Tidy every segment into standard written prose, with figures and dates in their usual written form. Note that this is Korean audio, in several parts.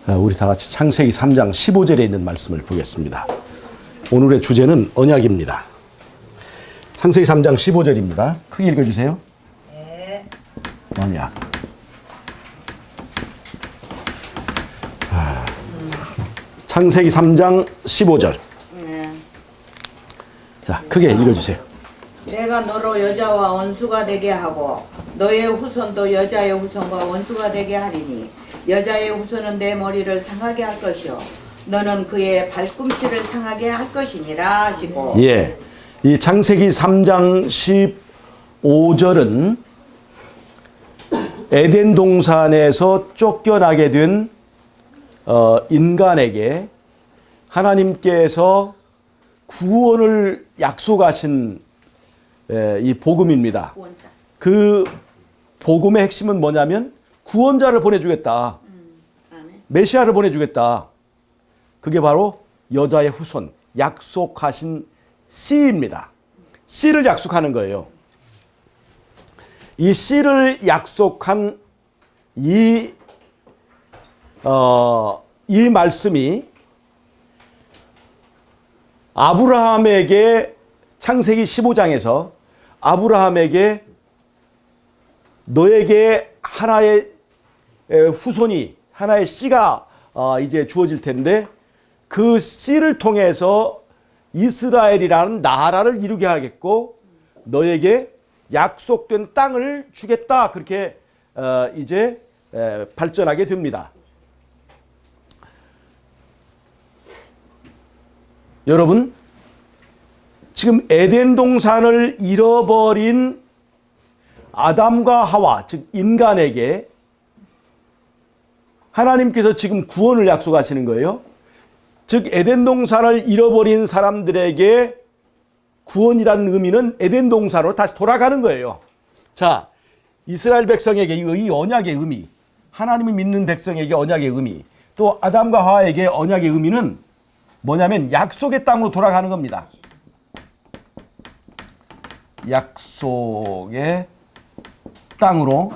우리 다 같이 창세기 3장 15절에 있는 말씀을 보겠습니다. 오늘의 주제는 언약입니다. 창세기 3장 15절입니다. 크게 읽어주세요. 네. 언약. 창세기 3장 15절. 자, 크게 읽어주세요. 내가 너로 여자와 원수가 되게 하고 너의 후손도 여자의 후손과 원수가 되게 하리니 여자의 후손은 내 머리를 상하게 할 것이요 너는 그의 발꿈치를 상하게 할 것이니라 하시고. 예, 이 창세기 3장 15절은 에덴 동산에서 쫓겨나게 된 인간에게 하나님께서 구원을 약속하신 이 복음입니다. 구원자. 그 복음의 핵심은 뭐냐면 구원자를 보내주겠다. 아멘. 메시아를 보내주겠다. 그게 바로 여자의 후손, 약속하신 씨입니다. 씨를 약속하는 거예요. 이 씨를 약속한 이 말씀이 아브라함에게 창세기 15장에서 아브라함에게 너에게 하나의 후손이 하나의 씨가 이제 주어질 텐데 그 씨를 통해서 이스라엘이라는 나라를 이루게 하겠고 너에게 약속된 땅을 주겠다. 그렇게 이제 발전하게 됩니다. 여러분, 지금 에덴 동산을 잃어버린 아담과 하와, 즉 인간에게 하나님께서 지금 구원을 약속하시는 거예요. 즉 에덴 동산을 잃어버린 사람들에게 구원이라는 의미는 에덴 동산으로 다시 돌아가는 거예요. 자, 이스라엘 백성에게 이 언약의 의미, 하나님을 믿는 백성에게 언약의 의미, 또 아담과 하와에게 언약의 의미는 뭐냐면 약속의 땅으로 돌아가는 겁니다. 약속의 땅으로,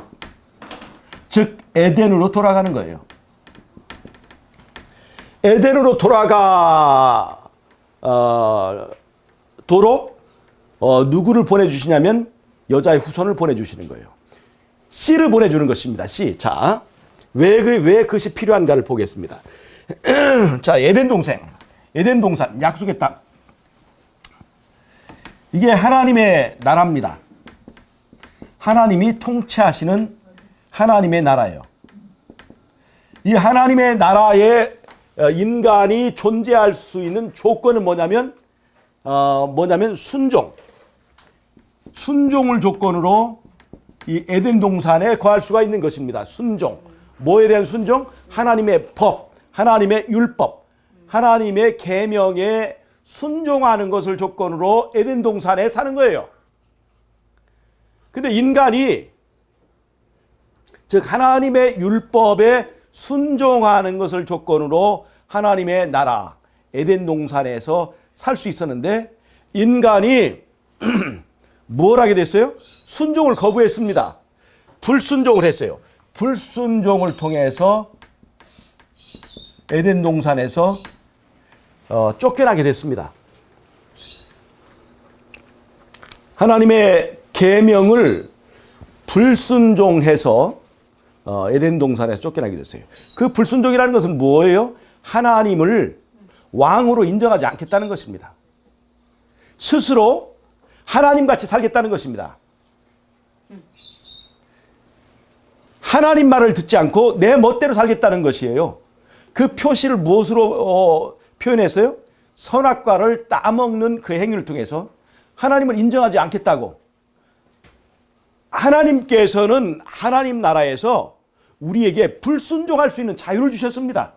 즉 에덴으로 돌아가는 거예요. 에덴으로 돌아가도록 누구를 보내주시냐면 여자의 후손을 보내주시는 거예요. 씨를 보내주는 것입니다. 씨. 자, 왜 그것이 필요한가를 보겠습니다. 자, 에덴 동산, 약속의 땅. 이게 하나님의 나라입니다. 하나님이 통치하시는 하나님의 나라예요. 이 하나님의 나라에 인간이 존재할 수 있는 조건은 뭐냐면 순종을 조건으로 이 에덴 동산에 거할 수가 있는 것입니다. 순종. 뭐에 대한 순종? 하나님의 법, 하나님의 율법, 하나님의 계명에 순종하는 것을 조건으로 에덴 동산에 사는 거예요. 근데 인간이 즉 하나님의 율법에 순종하는 것을 조건으로 하나님의 나라 에덴 동산에서 살 수 있었는데 인간이 뭘 하게 됐어요? 순종을 거부했습니다. 불순종을 했어요. 불순종을 통해서 에덴 동산에서 쫓겨나게 됐습니다. 하나님의 계명을 불순종해서 에덴 동산에서 쫓겨나게 됐어요. 그 불순종이라는 것은 뭐예요? 하나님을 왕으로 인정하지 않겠다는 것입니다. 스스로 하나님같이 살겠다는 것입니다. 하나님 말을 듣지 않고 내 멋대로 살겠다는 것이에요. 그 표시를 무엇으로 표현했어요? 선악과를 따먹는 그 행위를 통해서 하나님을 인정하지 않겠다고. 하나님께서는 하나님 나라에서 우리에게 불순종할 수 있는 자유를 주셨습니다.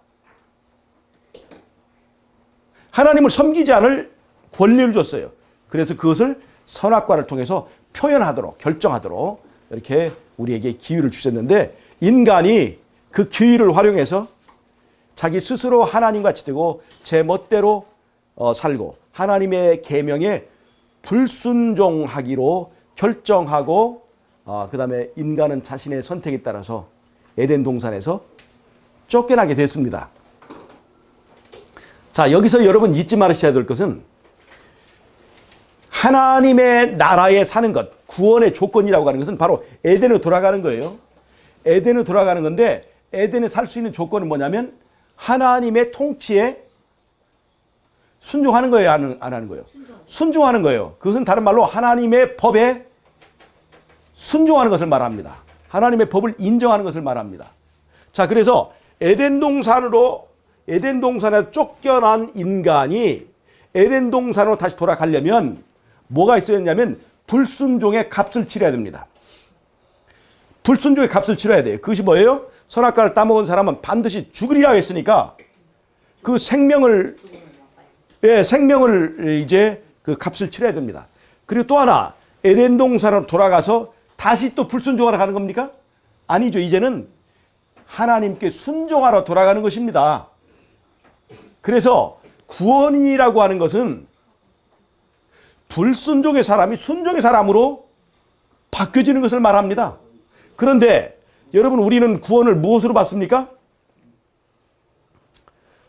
하나님을 섬기지 않을 권리를 줬어요. 그래서 그것을 선악과를 통해서 표현하도록, 결정하도록 이렇게 우리에게 기회를 주셨는데 인간이 그 기회를 활용해서 자기 스스로 하나님같이 되고 제 멋대로 살고 하나님의 계명에 불순종하기로 결정하고 그 다음에 인간은 자신의 선택에 따라서 에덴 동산에서 쫓겨나게 됐습니다. 자, 여기서 여러분 잊지 말으셔야 될 것은 하나님의 나라에 사는 것, 구원의 조건이라고 하는 것은 바로 에덴으로 돌아가는 거예요. 에덴으로 돌아가는 건데 에덴에 살 수 있는 조건은 뭐냐면 하나님의 통치에 순종하는 거예요, 안 하는 거예요? 순종하는 거예요. 그것은 다른 말로 하나님의 법에 순종하는 것을 말합니다. 하나님의 법을 인정하는 것을 말합니다. 자, 그래서 에덴 동산에 쫓겨난 인간이 에덴 동산으로 다시 돌아가려면 뭐가 있어야 되냐면 불순종의 값을 치러야 됩니다. 불순종의 값을 치러야 돼요. 그것이 뭐예요? 선악과를 따먹은 사람은 반드시 죽으리라 했으니까 그 생명을 이제 그 값을 치러야 됩니다. 그리고 또 하나, 에덴 동산으로 돌아가서 다시 또 불순종하러 가는 겁니까? 아니죠. 이제는 하나님께 순종하러 돌아가는 것입니다. 그래서 구원이라고 하는 것은 불순종의 사람이 순종의 사람으로 바뀌어지는 것을 말합니다. 그런데 여러분, 우리는 구원을 무엇으로 받습니까?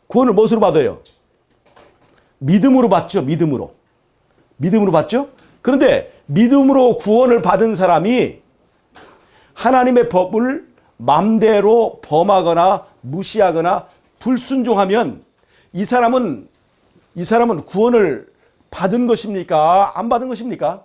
구원을 무엇으로 받아요? 믿음으로 받죠. 믿음으로 받죠. 그런데 믿음으로 구원을 받은 사람이 하나님의 법을 맘대로 범하거나 무시하거나 불순종하면 이 사람은 구원을 받은 것입니까? 안 받은 것입니까?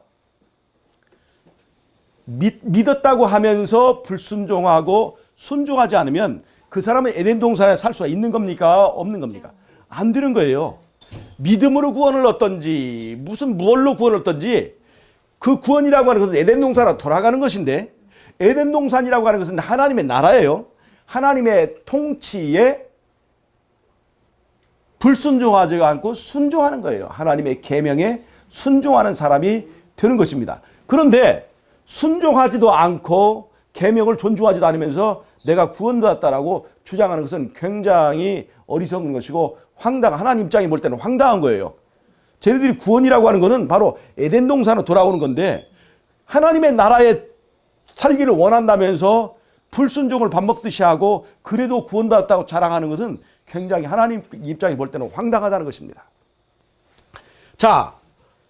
믿었다고 하면서 불순종하고 순종하지 않으면 그 사람은 에덴 동산에 살 수가 있는 겁니까? 없는 겁니까? 안 되는 거예요. 믿음으로 구원을 얻든지 무슨 뭘로 구원을 얻든지 그 구원이라고 하는 것은 에덴 동산으로 돌아가는 것인데, 에덴 동산이라고 하는 것은 하나님의 나라예요. 하나님의 통치에 불순종하지 않고 순종하는 거예요. 하나님의 계명에 순종하는 사람이 되는 것입니다. 그런데 순종하지도 않고 계명을 존중하지도 않으면서 내가 구원받았다라고 주장하는 것은 굉장히 어리석은 것이고 황당한, 하나님 입장에 볼 때는 황당한 거예요. 쟤네들이 구원이라고 하는 것은 바로 에덴 동산으로 돌아오는 건데 하나님의 나라에 살기를 원한다면서 불순종을 밥 먹듯이 하고 그래도 구원받았다고 자랑하는 것은 굉장히 하나님 입장에 볼 때는 황당하다는 것입니다. 자,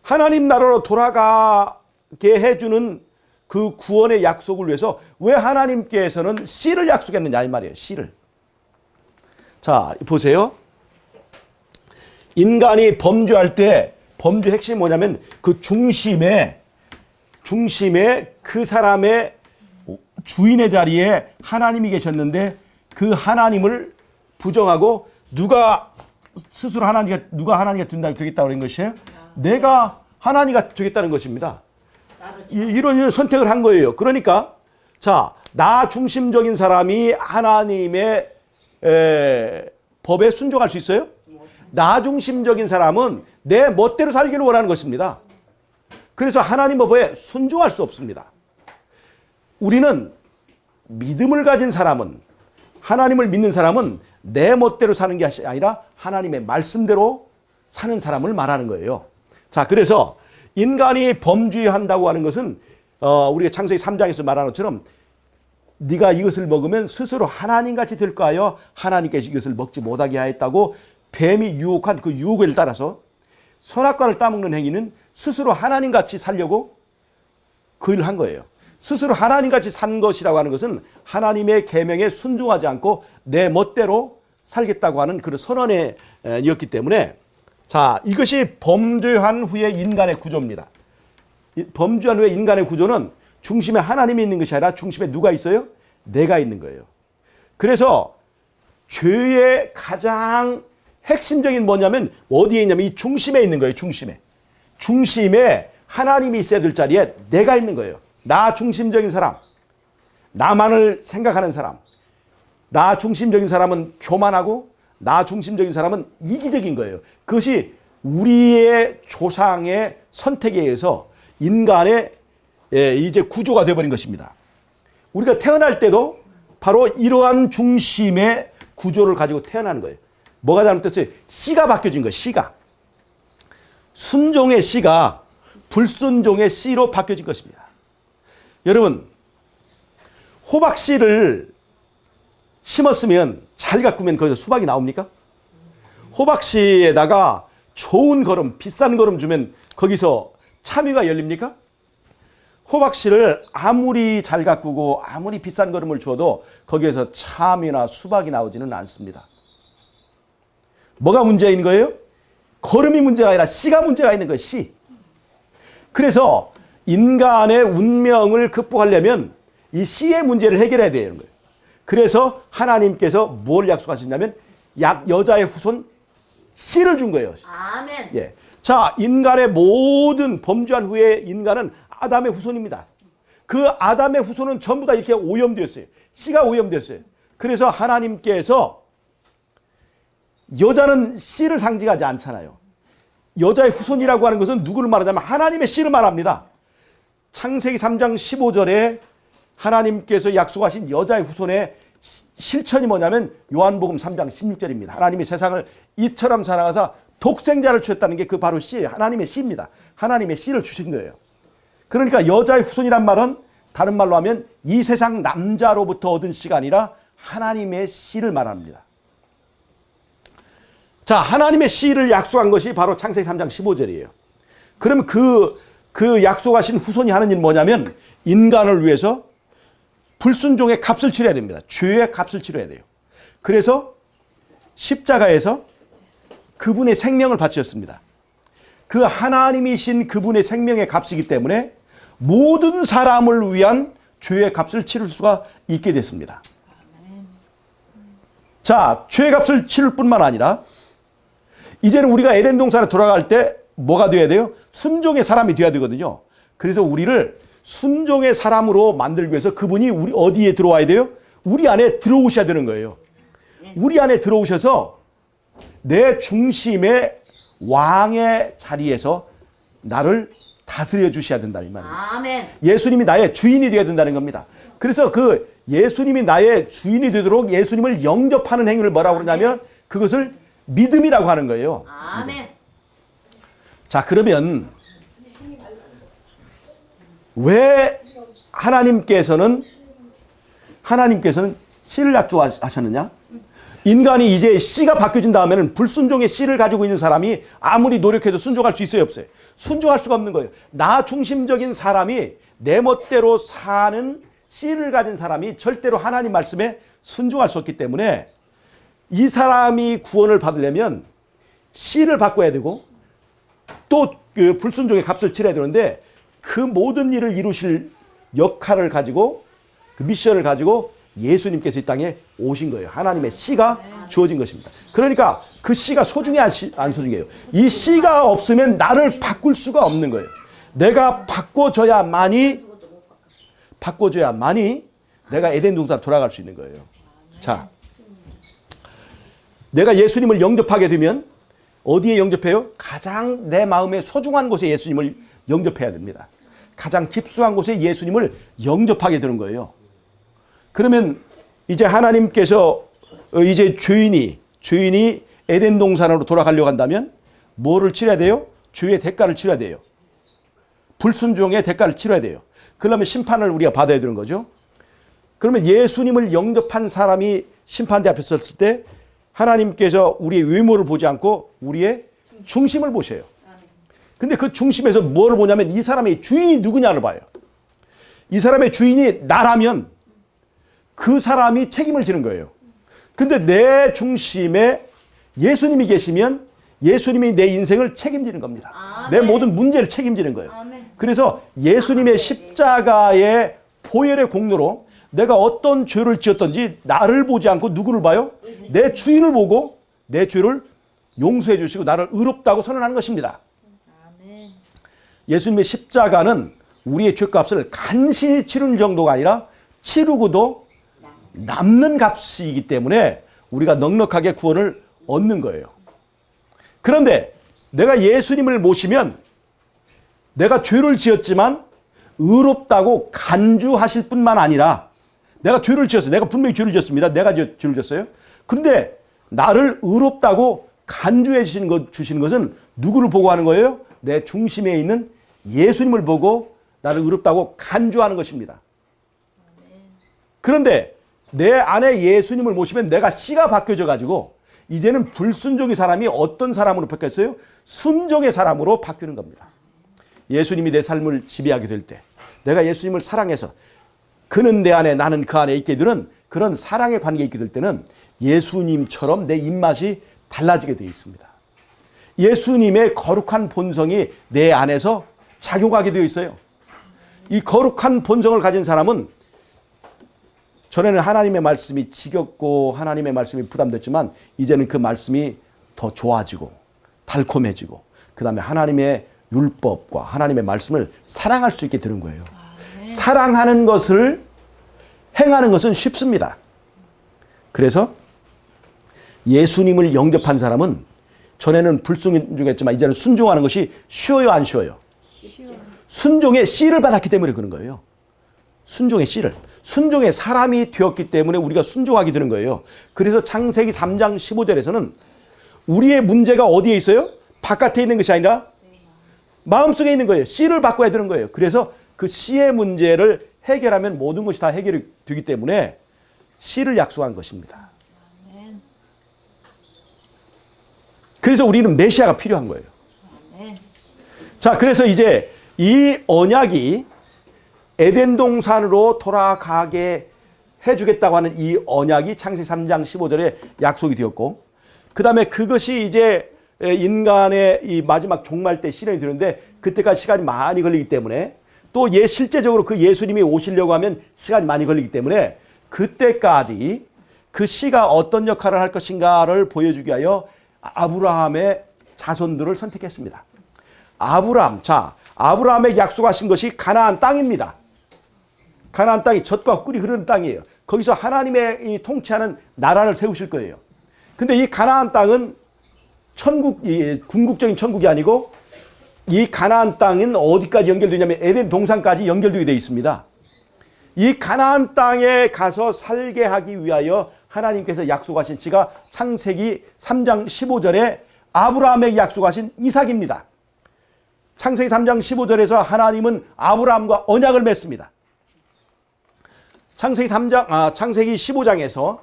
하나님 나라로 돌아가게 해주는 그 구원의 약속을 위해서 왜 하나님께서는 씨를 약속했느냐 이 말이에요. 씨를. 자, 보세요. 인간이 범죄할 때 범죄 핵심이 뭐냐면 그 중심에 그 사람의 주인의 자리에 하나님이 계셨는데 그 하나님을 부정하고 누가 하나님이 되겠다고 그런 것이에요? 내가 하나님이 되겠다는 것입니다. 이런 선택을 한 거예요. 그러니까 자, 나 중심적인 사람이 하나님의 법에 순종할 수 있어요? 나 중심적인 사람은 내 멋대로 살기를 원하는 것입니다. 그래서 하나님 법에 순종할 수 없습니다. 우리는 믿음을 가진 사람은, 하나님을 믿는 사람은 내 멋대로 사는 게 아니라 하나님의 말씀대로 사는 사람을 말하는 거예요. 자, 그래서 인간이 범죄한다고 하는 것은 우리가 창세기 3장에서 말하는 것처럼 네가 이것을 먹으면 스스로 하나님같이 될 거하여 하나님께서 이것을 먹지 못하게 하였다고 뱀이 유혹한 그 유혹을 따라서 선악과를 따먹는 행위는 스스로 하나님같이 살려고 그 일을 한 거예요. 스스로 하나님같이 산 것이라고 하는 것은 하나님의 계명에 순종하지 않고 내 멋대로 살겠다고 하는 그런 선언이었기 때문에 자, 이것이 범죄한 후의 인간의 구조입니다. 범죄한 후의 인간의 구조는 중심에 하나님이 있는 것이 아니라 중심에 누가 있어요? 내가 있는 거예요. 그래서 죄의 가장 핵심적인 뭐냐면 어디에 있냐면 이 중심에 있는 거예요. 중심에 하나님이 있어야 될 자리에 내가 있는 거예요. 나 중심적인 사람, 나만을 생각하는 사람, 나 중심적인 사람은 교만하고 나 중심적인 사람은 이기적인 거예요. 그것이 우리의 조상의 선택에 의해서 인간의 이제 구조가 되어버린 것입니다. 우리가 태어날 때도 바로 이러한 중심의 구조를 가지고 태어나는 거예요. 뭐가 잘못됐어요? 씨가 바뀌어진 거예요. 씨가. 순종의 씨가 불순종의 씨로 바뀌어진 것입니다. 여러분, 호박 씨를 심었으면 잘 가꾸면 거기서 수박이 나옵니까? 호박씨에다가 좋은 거름, 비싼 거름 주면 거기서 참외가 열립니까? 호박씨를 아무리 잘 가꾸고 아무리 비싼 거름을 주어도 거기에서 참외나 수박이 나오지는 않습니다. 뭐가 문제인 거예요? 거름이 문제가 아니라 씨가 문제가 있는 거예요. 씨. 그래서 인간의 운명을 극복하려면 이 씨의 문제를 해결해야 되는 거예요. 그래서 하나님께서 뭘 약속하셨냐면 여자의 후손 씨를 준 거예요. 아멘. 예. 자, 인간의 모든 범죄한 후에 인간은 아담의 후손입니다. 그 아담의 후손은 전부 다 이렇게 오염되었어요. 씨가 오염되었어요. 그래서 하나님께서 여자는 씨를 상징하지 않잖아요. 여자의 후손이라고 하는 것은 누구를 말하냐면 하나님의 씨를 말합니다. 창세기 3장 15절에 하나님께서 약속하신 여자의 후손의 실천이 뭐냐면 요한복음 3장 16절입니다. 하나님이 세상을 이처럼 사랑하사 독생자를 주셨다는 게 그 바로 씨예요. 하나님의 씨입니다. 하나님의 씨를 주신 거예요. 그러니까 여자의 후손이란 말은 다른 말로 하면 이 세상 남자로부터 얻은 씨가 아니라 하나님의 씨를 말합니다. 자, 하나님의 씨를 약속한 것이 바로 창세기 3장 15절이에요. 그럼 그 약속하신 후손이 하는 일은 뭐냐면 인간을 위해서 불순종의 값을 치러야 됩니다. 죄의 값을 치러야 돼요. 그래서 십자가에서 그분의 생명을 바치셨습니다. 그 하나님이신 그분의 생명의 값이기 때문에 모든 사람을 위한 죄의 값을 치를 수가 있게 됐습니다. 자, 죄의 값을 치를 뿐만 아니라 이제는 우리가 에덴 동산에 돌아갈 때 뭐가 돼야 돼요? 순종의 사람이 돼야 되거든요. 그래서 우리를 순종의 사람으로 만들기 위해서 그분이 우리 어디에 들어와야 돼요? 우리 안에 들어오셔야 되는 거예요. 우리 안에 들어오셔서 내 중심의 왕의 자리에서 나를 다스려 주셔야 된다는 말이에요. 아멘. 예수님이 나의 주인이 되어야 된다는 겁니다. 그래서 그 예수님이 나의 주인이 되도록 예수님을 영접하는 행위를 뭐라고 그러냐면 그것을 믿음이라고 하는 거예요. 아멘. 자, 그러면 왜 하나님께서는 씨를 약속하셨느냐? 인간이 이제 씨가 바뀌어진 다음에는 불순종의 씨를 가지고 있는 사람이 아무리 노력해도 순종할 수 있어요, 없어요? 순종할 수가 없는 거예요. 나 중심적인 사람이 내 멋대로 사는 씨를 가진 사람이 절대로 하나님 말씀에 순종할 수 없기 때문에 이 사람이 구원을 받으려면 씨를 바꿔야 되고 또 그 불순종의 값을 치러야 되는데 그 모든 일을 이루실 역할을 가지고 그 미션을 가지고 예수님께서 이 땅에 오신 거예요. 하나님의 씨가 주어진 것입니다. 그러니까 그 씨가 소중해 안 소중해요. 이 씨가 없으면 나를 바꿀 수가 없는 거예요. 내가 바꿔줘야만이 내가 에덴 동산으로 돌아갈 수 있는 거예요. 자, 내가 예수님을 영접하게 되면 어디에 영접해요? 가장 내 마음에 소중한 곳에 예수님을 영접해야 됩니다. 가장 깊숙한 곳에 예수님을 영접하게 되는 거예요. 그러면 이제 하나님께서 이제 죄인이 에덴 동산으로 돌아가려고 한다면 뭐를 치러야 돼요? 죄의 대가를 치러야 돼요. 불순종의 대가를 치러야 돼요. 그러면 심판을 우리가 받아야 되는 거죠. 그러면 예수님을 영접한 사람이 심판대 앞에 섰을 때 하나님께서 우리의 외모를 보지 않고 우리의 중심을 보셔요. 근데 그 중심에서 뭐를 보냐면 이 사람의 주인이 누구냐를 봐요. 이 사람의 주인이 나라면 그 사람이 책임을 지는 거예요. 근데 내 중심에 예수님이 계시면 예수님이 내 인생을 책임지는 겁니다. 내 모든 문제를 책임지는 거예요. 그래서 예수님의 십자가의 보혈의 공로로 내가 어떤 죄를 지었던지 나를 보지 않고 누구를 봐요? 내 주인을 보고 내 죄를 용서해 주시고 나를 의롭다고 선언하는 것입니다. 예수님의 십자가는 우리의 죄값을 간신히 치르는 정도가 아니라 치르고도 남는 값이기 때문에 우리가 넉넉하게 구원을 얻는 거예요. 그런데 내가 예수님을 모시면 내가 죄를 지었지만 의롭다고 간주하실 뿐만 아니라 내가 죄를 지었어요. 내가 분명히 죄를 지었습니다. 내가 죄를 지었어요. 그런데 나를 의롭다고 간주해 주시는 것은 누구를 보고 하는 거예요? 내 중심에 있는 예수님을 보고 나를 의롭다고 간주하는 것입니다. 그런데 내 안에 예수님을 모시면 내가 씨가 바뀌어져 가지고 이제는 불순종의 사람이 어떤 사람으로 바뀌었어요? 순종의 사람으로 바뀌는 겁니다. 예수님이 내 삶을 지배하게 될 때, 내가 예수님을 사랑해서 그는 내 안에 나는 그 안에 있게 되는 그런 사랑의 관계에 있게 될 때는 예수님처럼 내 입맛이 달라지게 되어 있습니다. 예수님의 거룩한 본성이 내 안에서 작용하게 되어 있어요. 이 거룩한 본성을 가진 사람은 전에는 하나님의 말씀이 지겹고 하나님의 말씀이 부담됐지만 이제는 그 말씀이 더 좋아지고 달콤해지고 그 다음에 하나님의 율법과 하나님의 말씀을 사랑할 수 있게 되는 거예요. 사랑하는 것을 행하는 것은 쉽습니다. 그래서 예수님을 영접한 사람은 전에는 불순종했지만 이제는 순종하는 것이 쉬워요, 안 쉬워요? 순종의 씨를 받았기 때문에 그런 거예요. 순종의 씨를. 순종의 사람이 되었기 때문에 우리가 순종하게 되는 거예요. 그래서 창세기 3장 15절에서는 우리의 문제가 어디에 있어요? 바깥에 있는 것이 아니라 마음속에 있는 거예요. 씨를 바꿔야 되는 거예요. 그래서 그 씨의 문제를 해결하면 모든 것이 다 해결이 되기 때문에 씨를 약속한 것입니다. 그래서 우리는 메시아가 필요한 거예요. 자, 그래서 이제 이 언약이 에덴 동산으로 돌아가게 해주겠다고 하는 이 언약이 창세기 3장 15절에 약속이 되었고, 그 다음에 그것이 이제 인간의 이 마지막 종말 때 실현이 되는데 그때까지 시간이 많이 걸리기 때문에 또 실제적으로 그 예수님이 오시려고 하면 시간이 많이 걸리기 때문에 그때까지 그 씨가 어떤 역할을 할 것인가를 보여주기 위하여 아브라함의 자손들을 선택했습니다. 아브라함에게 약속하신 것이 가나안 땅입니다. 가나안 땅이 젖과 꿀이 흐르는 땅이에요. 거기서 하나님의 이 통치하는 나라를 세우실 거예요. 근데 이 가나안 땅은 궁극적인 천국이 아니고 이 가나안 땅은 어디까지 연결되냐면 에덴 동산까지 연결되게 되어 있습니다. 이 가나안 땅에 가서 살게 하기 위하여 하나님께서 약속하신 씨가 창세기 3장 15절에 아브라함에게 약속하신 이삭입니다. 창세기 3장 15절에서 하나님은 아브라함과 언약을 맺습니다. 창세기 15장에서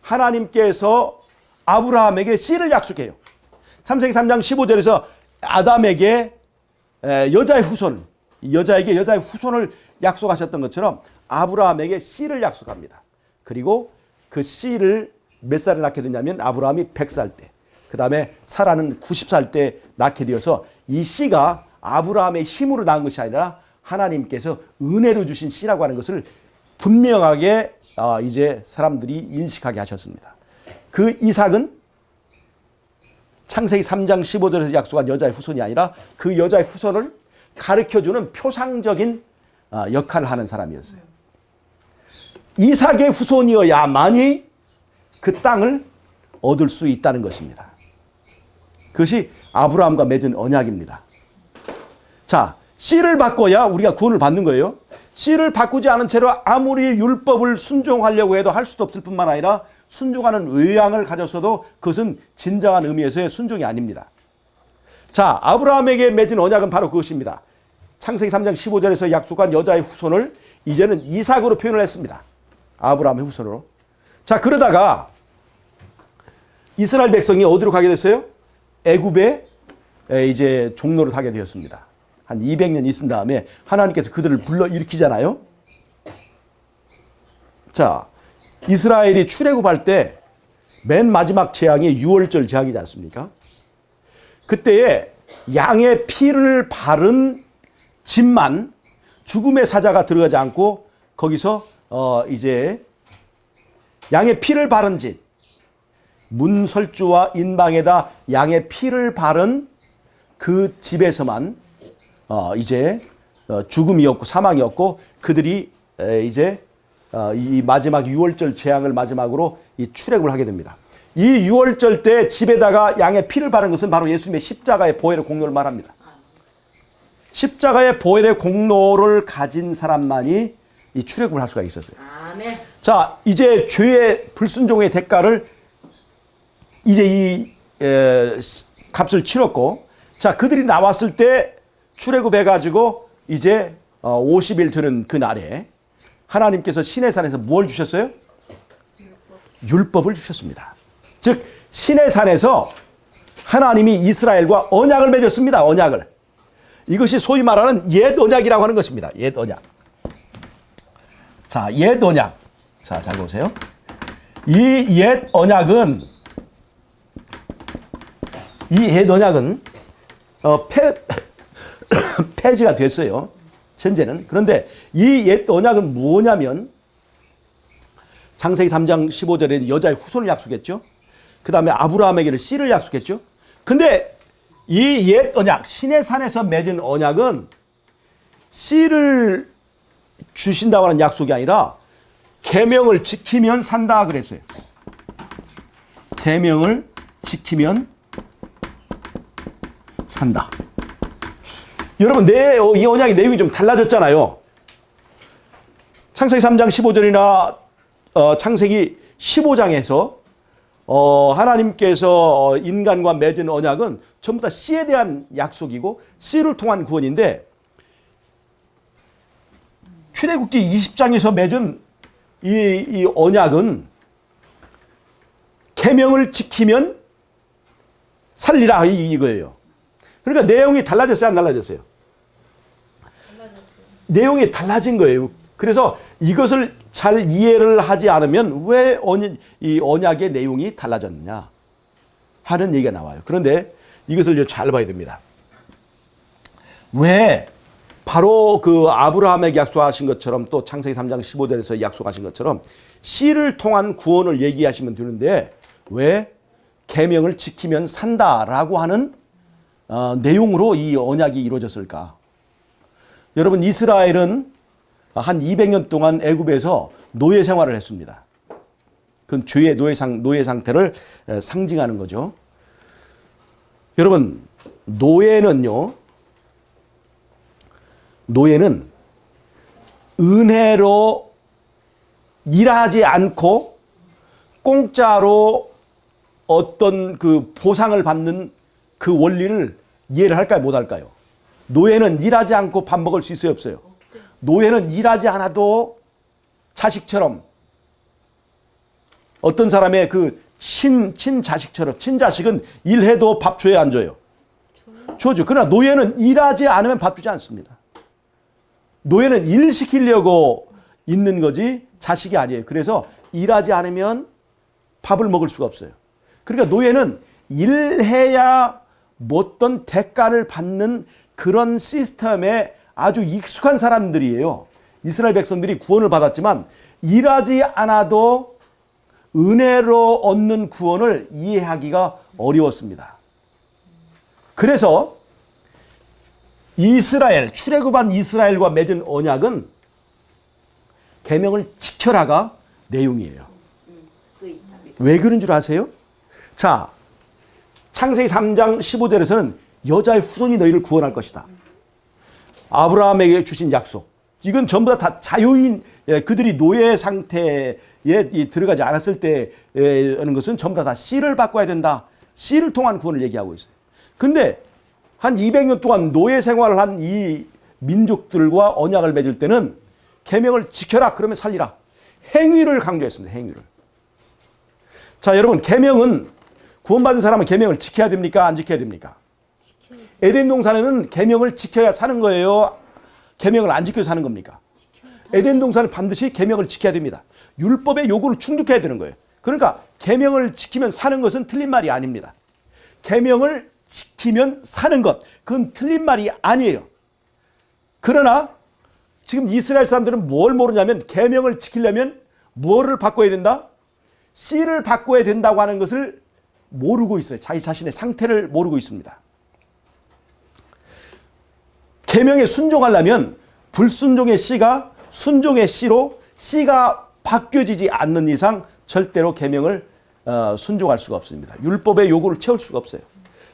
하나님께서 아브라함에게 씨를 약속해요. 창세기 3장 15절에서 아담에게 여자의 후손을 약속하셨던 것처럼 아브라함에게 씨를 약속합니다. 그리고 그 씨를 몇 살에 낳게 되냐면 아브라함이 100살 때, 그 다음에 사라는 90살 때 낳게 되어서 이 씨가 아브라함의 힘으로 낳은 것이 아니라 하나님께서 은혜로 주신 씨라고 하는 것을 분명하게 이제 사람들이 인식하게 하셨습니다. 그 이삭은 창세기 3장 15절에서 약속한 여자의 후손이 아니라 그 여자의 후손을 가르쳐주는 표상적인 역할을 하는 사람이었어요. 이삭의 후손이어야만이 그 땅을 얻을 수 있다는 것입니다. 그것이 아브라함과 맺은 언약입니다. 자, 씨를 바꿔야 우리가 구원을 받는 거예요. 씨를 바꾸지 않은 채로 아무리 율법을 순종하려고 해도 할 수도 없을 뿐만 아니라 순종하는 외양을 가졌어도 그것은 진정한 의미에서의 순종이 아닙니다. 자, 아브라함에게 맺은 언약은 바로 그것입니다. 창세기 3장 15절에서 약속한 여자의 후손을 이제는 이삭으로 표현을 했습니다. 아브라함의 후손으로. 자, 그러다가 이스라엘 백성이 어디로 가게 됐어요? 애굽에 이제 종로를 하게 되었습니다. 한 200년 있은 다음에 하나님께서 그들을 불러 일으키잖아요. 자, 이스라엘이 출애굽할 때 맨 마지막 재앙이 유월절 재앙이지 않습니까? 그때에 양의 피를 바른 집만 죽음의 사자가 들어가지 않고 거기서 이제 양의 피를 바른 집, 문설주와 인방에다 양의 피를 바른 그 집에서만 이제 죽음이었고 사망이었고 그들이 이제 이 마지막 유월절 재앙을 마지막으로 이 출애굽을 하게 됩니다. 이 유월절 때 집에다가 양의 피를 바른 것은 바로 예수님의 십자가의 보혈의 공로를 말합니다. 십자가의 보혈의 공로를 가진 사람만이 이 출애굽을 할 수가 있었어요. 아멘. 자, 이제 죄의 불순종의 대가를 이제 이 값을 치렀고, 자, 그들이 나왔을 때 출애굽해가지고 이제 50일 되는 그 날에 하나님께서 시내산에서 뭘 주셨어요? 율법을 주셨습니다. 즉 신의 산에서 하나님이 이스라엘과 언약을 맺었습니다. 언약을. 이것이 소위 말하는 옛 언약이라고 하는 것입니다. 옛 언약. 자, 옛 언약. 자, 잘 보세요. 이 옛 언약은 폐지가 됐어요. 현재는. 그런데 이 옛 언약은 뭐냐면 창세기 3장 15절에 여자의 후손을 약속했죠. 그 다음에 아브라함에게는 씨를 약속했죠. 근데 이 옛 언약, 신의 산에서 맺은 언약은 씨를 주신다고 하는 약속이 아니라 계명을 지키면 산다 그랬어요. 계명을 지키면 산다. 여러분, 이 언약의 내용이 좀 달라졌잖아요. 창세기 3장 15절이나 창세기 15장에서 하나님께서 인간과 맺은 언약은 전부 다 씨에 대한 약속이고 씨를 통한 구원인데, 출애굽기 20장에서 맺은 이 언약은 계명을 지키면 살리라 이거예요. 그러니까 내용이 달라졌어요, 안 달라졌어요? 내용이 달라진 거예요. 그래서 이것을 잘 이해를 하지 않으면 왜 이 언약의 내용이 달라졌느냐 하는 얘기가 나와요. 그런데 이것을 잘 봐야 됩니다. 왜 바로 그 아브라함에게 약속하신 것처럼 또 창세기 3장 15절에서 약속하신 것처럼 씨를 통한 구원을 얘기하시면 되는데 왜 계명을 지키면 산다라고 하는 내용으로 이 언약이 이루어졌을까? 여러분, 이스라엘은 한 200년 동안 애굽에서 노예 생활을 했습니다. 그건 죄의 노예 상태를 상징하는 거죠. 여러분, 노예는 은혜로 일하지 않고 공짜로 어떤 그 보상을 받는 그 원리를 이해를 할까요, 못 할까요? 노예는 일하지 않고 밥 먹을 수 있어요, 없어요? 노예는 일하지 않아도 자식처럼, 어떤 사람의 그 친자식처럼, 친자식은 일해도 밥 줘야 안 줘요? 줘죠. 그러나 노예는 일하지 않으면 밥 주지 않습니다. 노예는 일 시키려고 있는 거지 자식이 아니에요. 그래서 일하지 않으면 밥을 먹을 수가 없어요. 그러니까 노예는 일해야 어떤 대가를 받는 그런 시스템에 아주 익숙한 사람들이에요. 이스라엘 백성들이 구원을 받았지만 일하지 않아도 은혜로 얻는 구원을 이해하기가 어려웠습니다. 그래서 출애굽한 이스라엘과 맺은 언약은 계명을 지켜라가 내용이에요. 왜 그런 줄 아세요? 자, 창세기 3장 15절에서는 여자의 후손이 너희를 구원할 것이다. 아브라함에게 주신 약속. 이건 전부 다 자유인, 그들이 노예 상태에 들어가지 않았을 때 하는 것은 전부 다 씨를 바꿔야 된다. 씨를 통한 구원을 얘기하고 있어요. 근데 한 200년 동안 노예 생활을 한 이 민족들과 언약을 맺을 때는 계명을 지켜라, 그러면 살리라. 행위를 강조했습니다. 행위를. 자, 여러분, 계명은 구원받은 사람은 계명을 지켜야 됩니까? 안 지켜야 됩니까? 에덴 동산에는 계명을 지켜야 사는 거예요? 계명을 안 지켜서 사는 겁니까? 에덴 동산은 반드시 계명을 지켜야 됩니다. 율법의 요구를 충족해야 되는 거예요. 그러니까 계명을 지키면 사는 것은 틀린 말이 아닙니다. 계명을 지키면 사는 것, 그건 틀린 말이 아니에요. 그러나 지금 이스라엘 사람들은 뭘 모르냐면 계명을 지키려면 뭐를 바꿔야 된다? 씨를 바꿔야 된다고 하는 것을 모르고 있어요. 자기 자신의 상태를 모르고 있습니다. 계명에 순종하려면 불순종의 씨가 순종의 씨로 씨가 바뀌어지지 않는 이상 절대로 계명을 순종할 수가 없습니다. 율법의 요구를 채울 수가 없어요.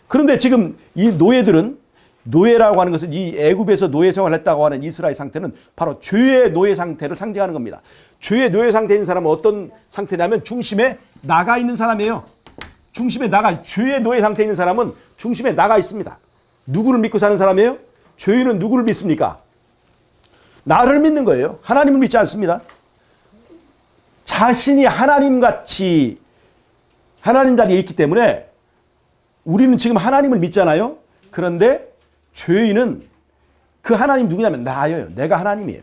그런데 지금 이 노예들은, 노예라고 하는 것은 이 애굽에서 노예 생활을 했다고 하는 이스라엘 상태는 바로 죄의 노예 상태를 상징하는 겁니다. 죄의 노예 상태에 있는 사람은 어떤 상태냐면 중심에 나가 있는 사람이에요. 죄의 노예 상태에 있는 사람은 중심에 나가 있습니다. 누구를 믿고 사는 사람이에요? 죄인은 누구를 믿습니까? 나를 믿는 거예요. 하나님을 믿지 않습니다. 자신이 하나님같이 하나님 자리에 있기 때문에 우리는 지금 하나님을 믿잖아요. 그런데 죄인은 그 하나님 누구냐면 나예요. 내가 하나님이에요.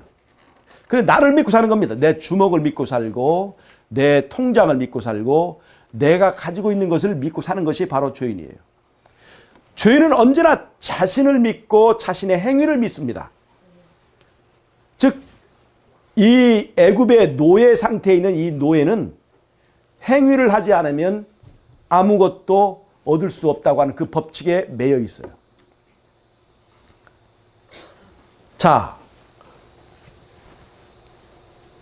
그래 나를 믿고 사는 겁니다. 내 주먹을 믿고 살고 내 통장을 믿고 살고 내가 가지고 있는 것을 믿고 사는 것이 바로 죄인이에요. 죄인은 언제나 자신을 믿고 자신의 행위를 믿습니다. 즉, 이 애굽의 노예 상태에 있는 이 노예는 행위를 하지 않으면 아무것도 얻을 수 없다고 하는 그 법칙에 매여 있어요. 자,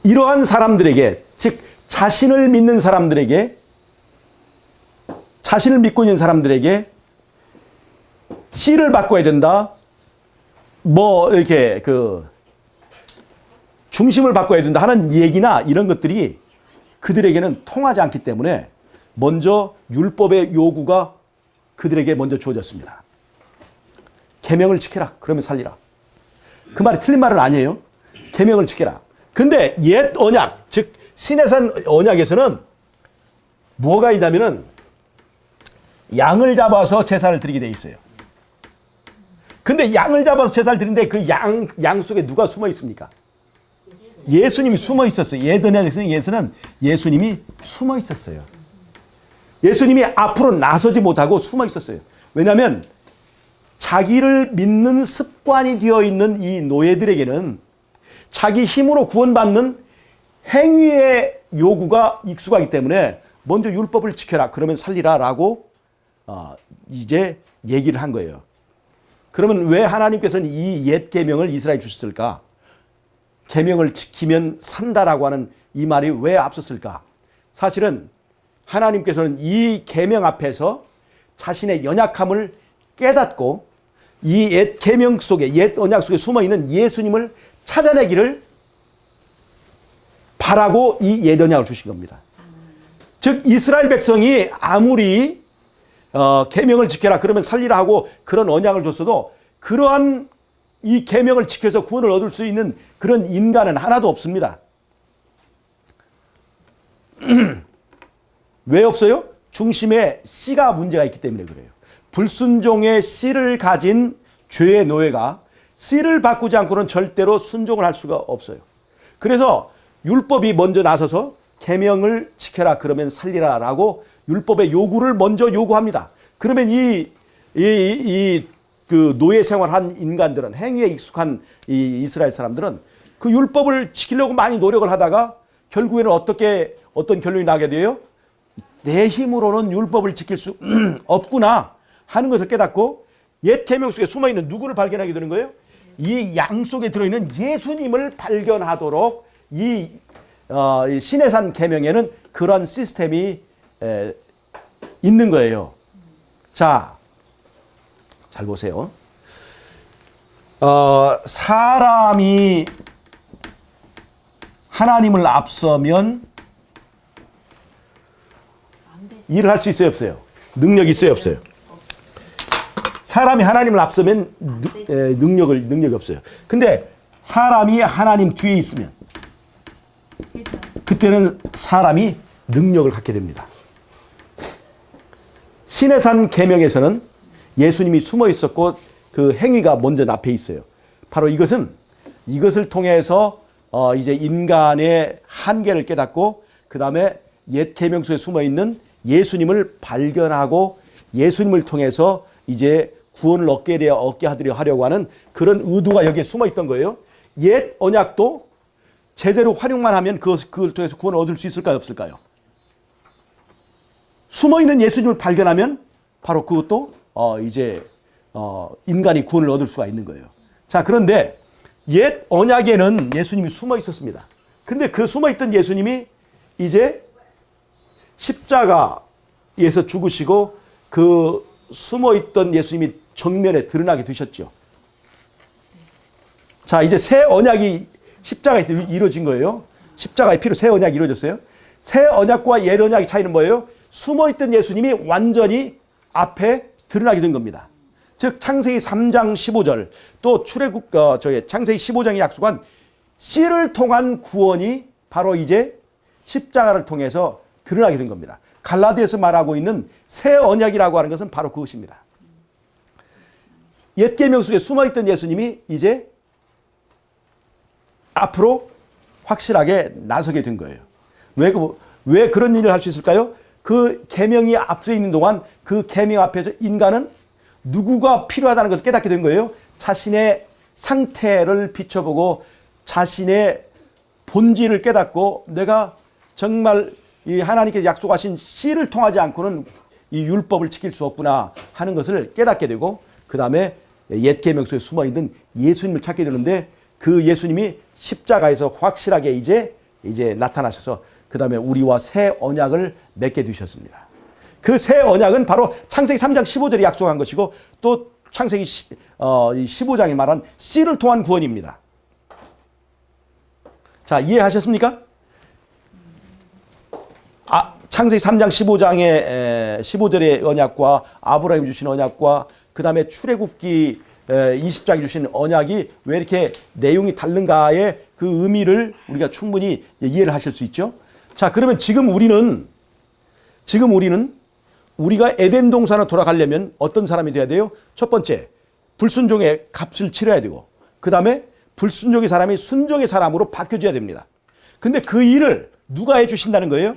이러한 사람들에게, 즉 자신을 믿는 사람들에게, 자신을 믿고 있는 사람들에게 씨를 바꿔야 된다. 뭐 이렇게 중심을 바꿔야 된다 하는 얘기나 이런 것들이 그들에게는 통하지 않기 때문에 먼저 율법의 요구가 그들에게 먼저 주어졌습니다. 계명을 지켜라. 그러면 살리라. 그 말이 틀린 말은 아니에요. 계명을 지켜라. 근데 옛 언약, 즉 시내산 언약에서는 뭐가 있냐면은 양을 잡아서 제사를 드리게 돼 있어요. 근데 양을 잡아서 제사를 드리는데 그 양 속에 누가 숨어 있습니까? 예수님이 숨어 있었어요. 옛 언약에서는 예수님이 숨어 있었어요. 예수님이 앞으로 나서지 못하고 숨어 있었어요. 왜냐하면 자기를 믿는 습관이 되어 있는 이 노예들에게는 자기 힘으로 구원받는 행위의 요구가 익숙하기 때문에 먼저 율법을 지켜라. 그러면 살리라 라고 이제 얘기를 한 거예요. 그러면 왜 하나님께서는 이 옛 계명을 이스라엘에 주셨을까? 계명을 지키면 산다라고 하는 이 말이 왜 앞섰을까? 사실은 하나님께서는 이 계명 앞에서 자신의 연약함을 깨닫고 이 옛 계명 속에, 옛 언약 속에 숨어 있는 예수님을 찾아내기를 바라고 이 옛 언약을 주신 겁니다. 즉 이스라엘 백성이 아무리 계명을 지켜라 그러면 살리라 하고 그런 언약을 줬어도 그러한 이 계명을 지켜서 구원을 얻을 수 있는 그런 인간은 하나도 없습니다. 왜 없어요? 중심에 씨가 문제가 있기 때문에 그래요. 불순종의 씨를 가진 죄의 노예가 씨를 바꾸지 않고는 절대로 순종을 할 수가 없어요. 그래서 율법이 먼저 나서서 계명을 지켜라 그러면 살리라라고 율법의 요구를 먼저 요구합니다. 그러면 그 노예 생활한 인간들은 행위에 익숙한 이 이스라엘 사람들은 그 율법을 지키려고 많이 노력을 하다가 결국에는 어떤 결론이 나게 돼요? 내 힘으로는 율법을 지킬 수 없구나 하는 것을 깨닫고 옛 계명 속에 숨어 있는 누구를 발견하게 되는 거예요? 이 양 속에 들어있는 예수님을 발견하도록 이 시내산 계명에는 그런 시스템이 있는 거예요. 자, 잘 보세요. 사람이 하나님을 앞서면 일을 할 수 있어요, 없어요? 능력이 있어요, 없어요? 사람이 하나님을 앞서면 능력이 없어요. 근데 사람이 하나님 뒤에 있으면 그때는 사람이 능력을 갖게 됩니다. 시내산 계명에서는 예수님이 숨어 있었고 그 행위가 먼저 앞에 있어요. 바로 이것을 통해서 이제 인간의 한계를 깨닫고 그 다음에 옛 계명 속에 숨어 있는 예수님을 발견하고 예수님을 통해서 이제 구원을 얻게 하려고 하는 그런 의도가 여기에 숨어 있던 거예요. 옛 언약도 제대로 활용만 하면 그걸 통해서 구원을 얻을 수 있을까요, 없을까요? 숨어 있는 예수님을 발견하면 바로 그것도 인간이 구원을 얻을 수가 있는 거예요. 자, 그런데 옛 언약에는 예수님이 숨어 있었습니다. 그런데 그 숨어 있던 예수님이 이제 십자가에서 죽으시고 그 숨어 있던 예수님이 정면에 드러나게 되셨죠. 자, 이제 새 언약이 십자가에서 이루어진 거예요. 십자가의 피로 새 언약이 이루어졌어요. 새 언약과 옛 언약의 차이는 뭐예요? 숨어 있던 예수님이 완전히 앞에 드러나게 된 겁니다. 즉 창세기 3장 15절 또 창세기 15장이 약속한 씨를 통한 구원이 바로 이제 십자가를 통해서 드러나게 된 겁니다. 갈라디아에서 말하고 있는 새 언약이라고 하는 것은 바로 그것입니다. 옛 계명 속에 숨어있던 예수님이 이제 앞으로 확실하게 나서게 된 거예요. 왜 그런 일을 할 수 있을까요? 그 계명이 앞서 있는 동안 그 계명 앞에서 인간은 누구가 필요하다는 것을 깨닫게 된 거예요. 자신의 상태를 비춰보고 자신의 본질을 깨닫고 내가 정말 이 하나님께서 약속하신 씨를 통하지 않고는 이 율법을 지킬 수 없구나 하는 것을 깨닫게 되고, 그 다음에 옛 계명 속에 숨어있는 예수님을 찾게 되는데, 그 예수님이 십자가에서 확실하게 이제 나타나셔서 그 다음에 우리와 새 언약을 맺게 되셨습니다. 그 새 언약은 바로 창세기 3장 15절에 약속한 것이고, 또 창세기 15장에 말한 씨를 통한 구원입니다. 자, 이해하셨습니까? 창세기 3장 15장의 15절의 언약과 아브라함이 주신 언약과 그 다음에 출애굽기 20장이 주신 언약이 왜 이렇게 내용이 다른가의 그 의미를 우리가 충분히 이해를 하실 수 있죠. 자, 그러면 지금 우리는 우리가 에덴 동산으로 돌아가려면 어떤 사람이 돼야 돼요? 첫 번째, 불순종의 값을 치러야 되고, 그 다음에 불순종의 사람이 순종의 사람으로 바뀌어져야 됩니다. 근데 그 일을 누가 해주신다는 거예요?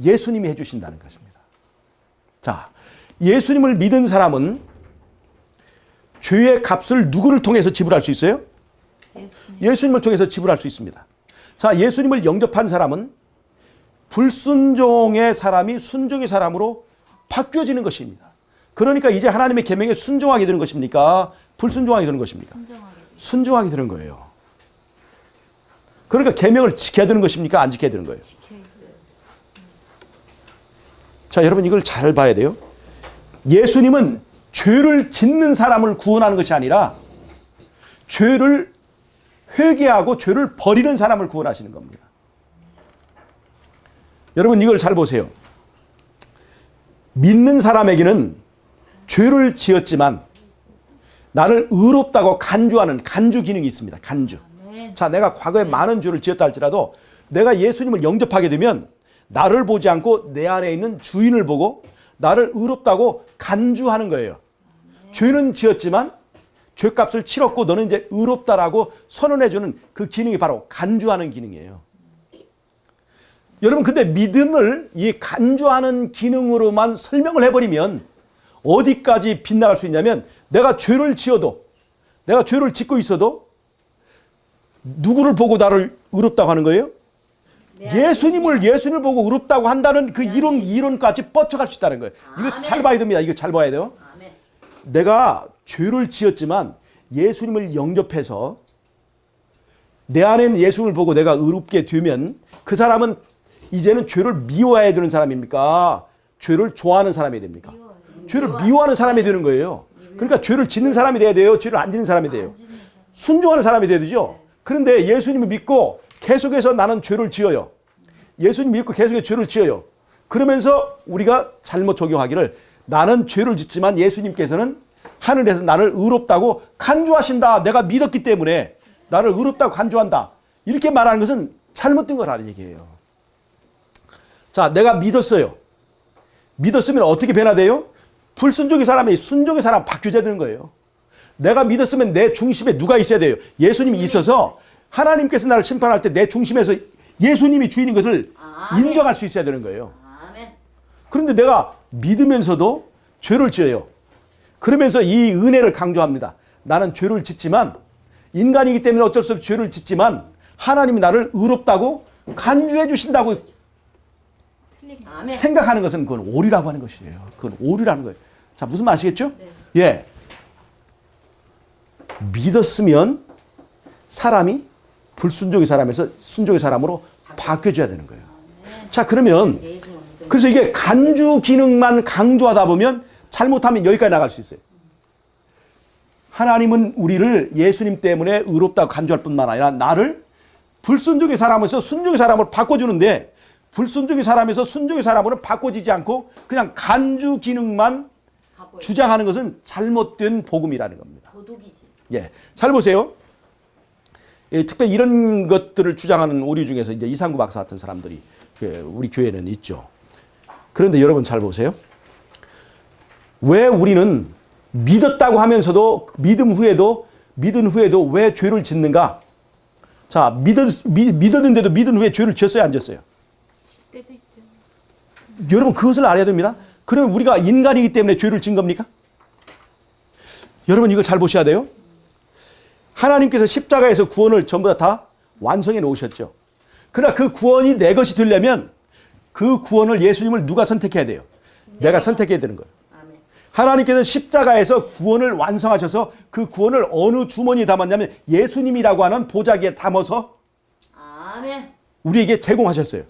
예수님이 해주신다는 것입니다. 자, 예수님을 믿은 사람은 죄의 값을 누구를 통해서 지불할 수 있어요? 예수님을 통해서 지불할 수 있습니다. 자, 예수님을 영접한 사람은 불순종의 사람이 순종의 사람으로 바뀌어지는 것입니다. 그러니까 이제 하나님의 계명에 순종하게 되는 것입니까? 불순종하게 되는 것입니까? 순종하게 되는 거예요. 그러니까 계명을 지켜야 되는 것입니까? 안 지켜야 되는 거예요? 자, 여러분 이걸 잘 봐야 돼요. 예수님은 죄를 짓는 사람을 구원하는 것이 아니라 죄를 회개하고 죄를 버리는 사람을 구원하시는 겁니다. 여러분 이걸 잘 보세요. 믿는 사람에게는 죄를 지었지만 나를 의롭다고 간주하는 간주 기능이 있습니다. 간주. 자, 내가 과거에 많은 죄를 지었다 할지라도 내가 예수님을 영접하게 되면 나를 보지 않고 내 안에 있는 주인을 보고 나를 의롭다고 간주하는 거예요. 죄는 지었지만 죄값을 치렀고 너는 이제 의롭다라고 선언해주는 그 기능이 바로 간주하는 기능이에요. 여러분, 근데 믿음을 이 간주하는 기능으로만 설명을 해버리면 어디까지 빗나갈 수 있냐면, 내가 죄를 지어도, 내가 죄를 짓고 있어도 누구를 보고 나를 의롭다고 하는 거예요? 예수님을 보고 의롭다고 한다는 그 이론까지 뻗쳐갈 수 있다는 거예요. 이거 잘 봐야 됩니다. 이거 잘 봐야 돼요. 내가 죄를 지었지만 예수님을 영접해서 내 안에는 예수님을 보고 내가 의롭게 되면 그 사람은 이제는 죄를 미워해야 되는 사람입니까? 죄를 좋아하는 사람이 됩니까? 죄를 미워하는 사람이 되는 거예요. 그러니까 죄를 짓는 사람이 돼야 돼요? 죄를 안 짓는 사람이 돼요? 순종하는 사람이 돼야 되죠? 그런데 예수님을 믿고 계속해서 나는 죄를 지어요. 예수님 믿고 계속해서 죄를 지어요. 그러면서 우리가 잘못 적용하기를, 나는 죄를 짓지만 예수님께서는 하늘에서 나를 의롭다고 간주하신다. 내가 믿었기 때문에 나를 의롭다고 간주한다. 이렇게 말하는 것은 잘못된 거라는 얘기예요. 자, 내가 믿었어요. 믿었으면 어떻게 변화돼요? 불순종의 사람이 순종의 사람 바뀌어야 되는 거예요. 내가 믿었으면 내 중심에 누가 있어야 돼요? 예수님이 있어서 하나님께서 나를 심판할 때 내 중심에서 예수님이 주인인 것을 인정할 수 있어야 되는 거예요. 그런데 내가 믿으면서도 죄를 지어요. 그러면서 이 은혜를 강조합니다. 나는 죄를 짓지만, 인간이기 때문에 어쩔 수 없이 죄를 짓지만 하나님이 나를 의롭다고 간주해 주신다고 생각하는 것은 그건 오리라고 하는 것이에요. 그건 오리라는 거예요. 자, 무슨 말 아시겠죠? 네. 예. 믿었으면 사람이 불순종의 사람에서 순종의 사람으로 바뀌어져야 되는 거예요. 자, 그러면 그래서 이게 간주 기능만 강조하다 보면 잘못하면 여기까지 나갈 수 있어요. 하나님은 우리를 예수님 때문에 의롭다고 간주할 뿐만 아니라 나를 불순종의 사람에서 순종의 사람으로 바꿔주는데, 불순종의 사람에서 순종의 사람으로 바꿔지지 않고 그냥 간주 기능만 주장하는 것은 잘못된 복음이라는 겁니다. 도둑이지. 예, 잘 보세요. 예, 특별히 이런 것들을 주장하는 우리 중에서 이제 이상구 박사 같은 사람들이 우리 교회는 있죠. 그런데 여러분 잘 보세요. 왜 우리는 믿었다고 하면서도 믿은 후에도 왜 죄를 짓는가? 자, 믿었는데도 믿은 후에 죄를 지었어요, 안 지었어요? 여러분 그것을 알아야 됩니다. 그러면 우리가 인간이기 때문에 죄를 진 겁니까? 여러분 이걸 잘 보셔야 돼요. 하나님께서 십자가에서 구원을 전부 다 완성해 놓으셨죠. 그러나 그 구원이 내 것이 되려면 그 구원을 예수님을 누가 선택해야 돼요? 내가 선택해야 되는 거예요. 하나님께서는 십자가에서 구원을 완성하셔서 그 구원을 어느 주머니에 담았냐면 예수님이라고 하는 보자기에 담아서 우리에게 제공하셨어요.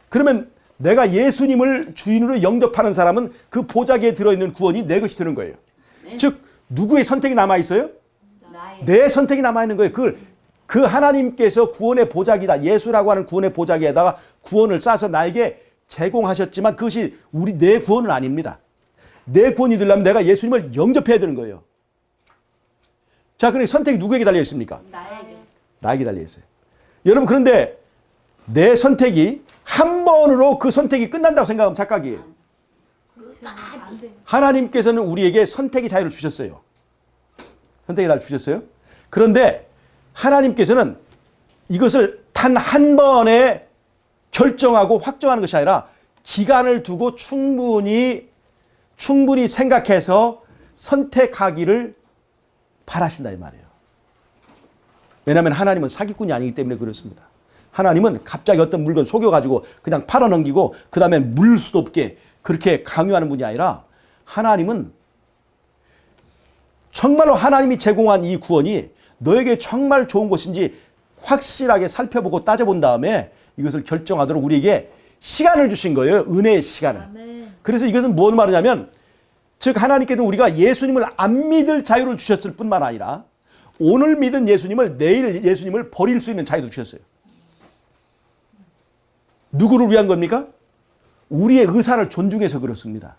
그러면 내가 예수님을 주인으로 영접하는 사람은 그 보자기에 들어있는 구원이 내 것이 되는 거예요. 즉 누구의 선택이 남아있어요? 내 선택이 남아있는 거예요. 그 하나님께서 구원의 보자기다. 예수라고 하는 구원의 보자기에다가 구원을 싸서 나에게 제공하셨지만 그것이 내 구원은 아닙니다. 내 구원이 되려면 내가 예수님을 영접해야 되는 거예요. 자, 그러니까 선택이 누구에게 달려 있습니까? 나에게 달려 있어요. 여러분 그런데 내 선택이 한 번으로 그 선택이 끝난다고 생각하면 착각이에요. 하나님께서는 우리에게 선택의 자유를 주셨어요. 선택의 자유를 주셨어요. 그런데 하나님께서는 이것을 단 한 번에 결정하고 확정하는 것이 아니라 기간을 두고 충분히 생각해서 선택하기를 바라신다 이 말이에요. 왜냐하면 하나님은 사기꾼이 아니기 때문에 그렇습니다. 하나님은 갑자기 어떤 물건 속여가지고 그냥 팔아넘기고 그 다음에 물 수도 없게 그렇게 강요하는 분이 아니라 하나님은 정말로 하나님이 제공한 이 구원이 너에게 정말 좋은 것인지 확실하게 살펴보고 따져본 다음에 이것을 결정하도록 우리에게 시간을 주신 거예요. 은혜의 시간을. 아멘. 그래서 이것은 뭘 말하냐면 즉 하나님께는 우리가 예수님을 안 믿을 자유를 주셨을 뿐만 아니라 오늘 믿은 예수님을 내일 예수님을 버릴 수 있는 자유도 주셨어요. 누구를 위한 겁니까? 우리의 의사를 존중해서 그렇습니다.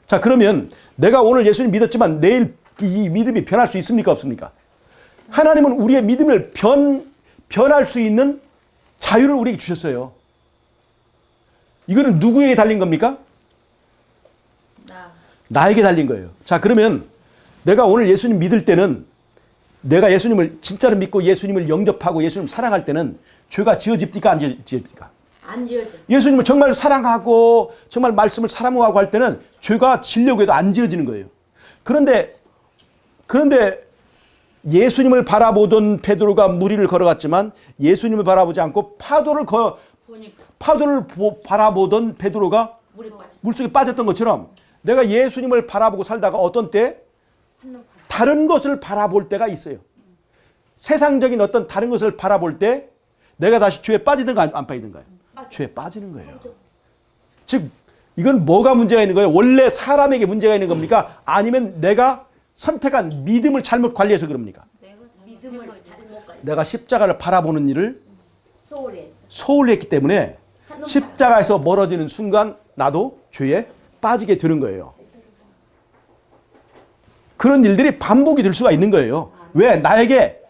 자, 그러면 내가 오늘 예수님 믿었지만 내일 이 믿음이 변할 수 있습니까? 없습니까? 하나님은 우리의 믿음을 변할 수 있는 자유를 우리에게 주셨어요. 이거는 누구에게 달린 겁니까? 나에게 달린 거예요. 자, 그러면 내가 오늘 예수님 믿을 때는 내가 예수님을 진짜로 믿고 예수님을 영접하고 예수님을 사랑할 때는 죄가 지어집니까? 안 지어집니까? 안 지어져. 예수님을 정말 사랑하고 정말 말씀을 사랑하고 할 때는 죄가 지려고 해도 안 지어지는 거예요. 그런데 예수님을 바라보던 베드로가 물 위를 걸어갔지만 예수님을 바라보지 않고 파도를 바라보던 베드로가 물속에 빠졌던 것처럼 내가 예수님을 바라보고 살다가 어떤 때 다른 것을 바라볼 때가 있어요. 세상적인 어떤 다른 것을 바라볼 때 내가 다시 죄에 빠지든가 안 빠지든가요? 죄에 빠지는 거예요. 즉 이건 뭐가 문제가 있는 거예요? 원래 사람에게 문제가 있는 겁니까? 아니면 내가 선택한 믿음을 잘못 관리해서 그럽니까? 내가 십자가를 바라보는 일을 소홀히 했기 때문에 십자가에서 멀어지는 순간 나도 죄에 빠지게 되는 거예요. 그런 일들이 반복이 될 수가 있는 거예요. 왜? 나에게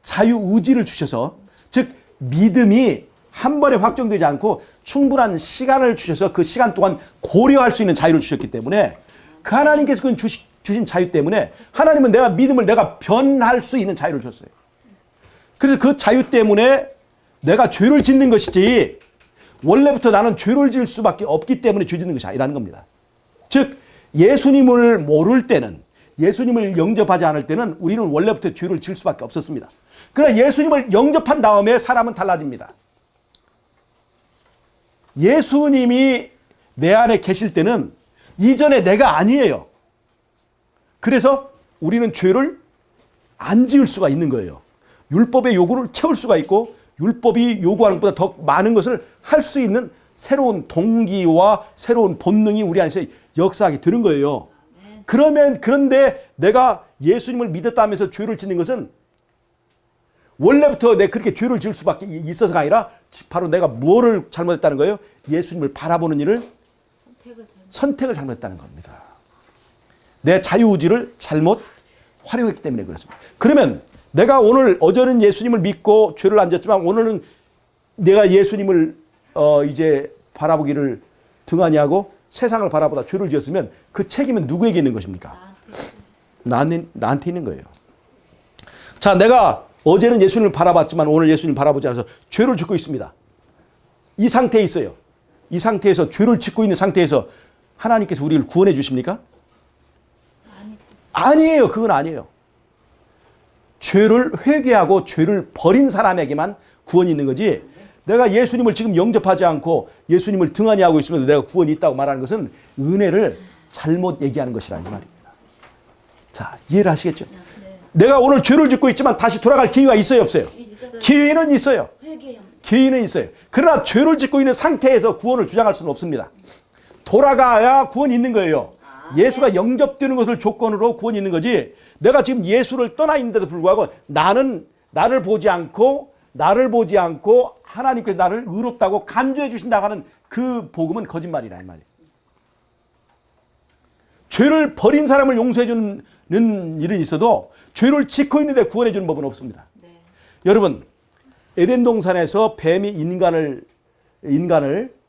자유의지를 주셔서 즉 믿음이 한 번에 확정되지 않고 충분한 시간을 주셔서 그 시간 동안 고려할 수 있는 자유를 주셨기 때문에 그 하나님께서 그 주신 자유 때문에 하나님은 내가 믿음을 내가 변할 수 있는 자유를 줬어요. 그래서 그 자유 때문에 내가 죄를 짓는 것이지 원래부터 나는 죄를 지을 수밖에 없기 때문에 죄 짓는 것이 아니라는 겁니다. 즉 예수님을 모를 때는 예수님을 영접하지 않을 때는 우리는 원래부터 죄를 지을 수밖에 없었습니다. 그러나 예수님을 영접한 다음에 사람은 달라집니다. 예수님이 내 안에 계실 때는 이전에 내가 아니에요. 그래서 우리는 죄를 안 지을 수가 있는 거예요. 율법의 요구를 채울 수가 있고 율법이 요구하는 것보다 더 많은 것을 할 수 있는 새로운 동기와 새로운 본능이 우리 안에서 역사하게 되는 거예요. 그런데 내가 예수님을 믿었다 하면서 죄를 짓는 것은 원래부터 내가 그렇게 죄를 지을 수밖에 있어서가 아니라 바로 내가 뭐를 잘못했다는 거예요? 예수님을 바라보는 일을 선택을 잘못했다는 겁니다. 내 자유의지를 잘못 활용했기 때문에 그렇습니다. 그러면 내가 오늘 어제는 예수님을 믿고 죄를 안 졌지만 오늘은 내가 예수님을 이제 바라보기를 등한히 하고 세상을 바라보다 죄를 지었으면 그 책임은 누구에게 있는 것입니까? 나한테 있는 거예요. 자, 내가 어제는 예수님을 바라봤지만 오늘 예수님 바라보지 않아서 죄를 짓고 있습니다. 이 상태에 있어요. 이 상태에서 죄를 짓고 있는 상태에서 하나님께서 우리를 구원해 주십니까? 아니에요. 그건 아니에요. 죄를 회개하고 죄를 버린 사람에게만 구원이 있는 거지, 내가 예수님을 지금 영접하지 않고 예수님을 등한히 하고 있으면서 내가 구원이 있다고 말하는 것은 은혜를 잘못 얘기하는 것이라는 말입니다. 자, 이해를 하시겠죠? 내가 오늘 죄를 짓고 있지만 다시 돌아갈 기회가 있어요, 없어요? 기회는 있어요. 기회는 있어요. 그러나 죄를 짓고 있는 상태에서 구원을 주장할 수는 없습니다. 돌아가야 구원이 있는 거예요. 예수가 영접되는 것을 조건으로 구원이 있는 거지, 내가 지금 예수를 떠나 있는데도 불구하고 나를 보지 않고 하나님께서 나를 의롭다고 간주해 주신다고 하는 그 복음은 거짓말이라 이 말이에요. 죄를 버린 사람을 용서해 주는 일은 있어도 죄를 짓고 있는데 구원해 주는 법은 없습니다. 네. 여러분, 에덴 동산에서 뱀이 인간을